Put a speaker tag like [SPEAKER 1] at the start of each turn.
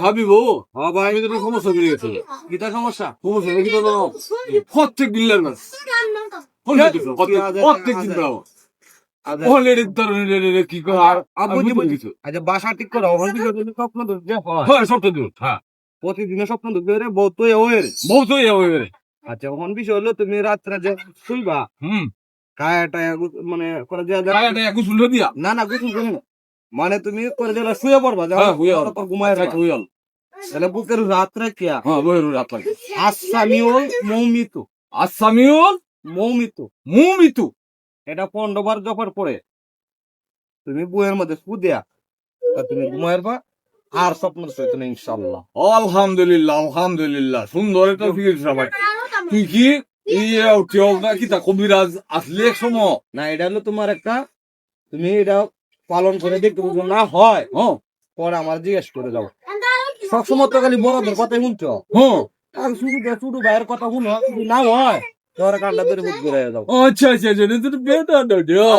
[SPEAKER 1] হাবিবু, হ্যাঁ ভাই, আমি তো একটা সমস্যা বেড়ে গেছে।
[SPEAKER 2] কিটা সমস্যা?
[SPEAKER 1] সমস্যা দেখি তো জানো, প্রত্যেক দিন লাগবে, প্রত্যেক দিন বেড়াবো। অলরেডি ধরনের কি কর আর
[SPEAKER 2] আব্বু
[SPEAKER 1] আমি
[SPEAKER 2] কি
[SPEAKER 1] বুঝে
[SPEAKER 2] বলছি?
[SPEAKER 1] গেছি।
[SPEAKER 2] আচ্ছা বাসা ঠিক করো, ওখান থেকে যদি স্বপ্ন দেখতে হয়,
[SPEAKER 1] হ্যাঁ, সপ্তাহ দিন, হ্যাঁ,
[SPEAKER 2] প্রতিদিনের স্বপ্ন দেখতে রে বউ তো ওয়ের।
[SPEAKER 1] বহুত হয়ে
[SPEAKER 2] আচ্ছা ওখান বিষয় হলো তুমি রাত্রে যে শুইবা,
[SPEAKER 1] হুম,
[SPEAKER 2] কায়া টায়া মানে করে দেয়া
[SPEAKER 1] টায়াটা গোসল দিয়া,
[SPEAKER 2] না না গোসল করে না, মানে তুমি করে দিলে শুয়ে পড়বা, যখন
[SPEAKER 1] হ্যাঁ, হুইয়াল,
[SPEAKER 2] ঘুমায়
[SPEAKER 1] হুইয়াল,
[SPEAKER 2] তাহলে বুকের রাত্রে কিয়া
[SPEAKER 1] হ্যাঁ, বইয়ের রাত লাগে।
[SPEAKER 2] আসামিউল মৌমিতু,
[SPEAKER 1] আসামিউল
[SPEAKER 2] মৌমিতু,
[SPEAKER 1] মুমিতু।
[SPEAKER 2] এটা 15 বার জপর পরে তুমি বইয়ের মধ্যে ফু দেয়া আর তুমি ঘুমায় পা, আর স্বপ্ন দেখছো না ইনশাআল্লাহ।
[SPEAKER 1] আলহামদুলিল্লাহ, আলহামদুলিল্লাহ, সুন্দর একটা ফিকির সবাই। তুই কি এই কি তা কবিরাজ আসলে এক সময়?
[SPEAKER 2] না এটা হলো তোমার একটা, তুমি এটা পালন করে দেখতে বুঝো না হয়,
[SPEAKER 1] হ্যাঁ,
[SPEAKER 2] পরে আমার জিজ্ঞেস করে যাও। সবসময় তো খালি বড়দের কথাই শুনছো,
[SPEAKER 1] হ্যাঁ,
[SPEAKER 2] আর শুধু ভাইয়ের কথা শুনো, যদি না হয় তোর কান্ডা ধরে বুঝ করে যাও।
[SPEAKER 1] আচ্ছা, আচ্ছা, আচ্ছা, এটা তো বেটার,
[SPEAKER 2] আচ্ছা, যাও।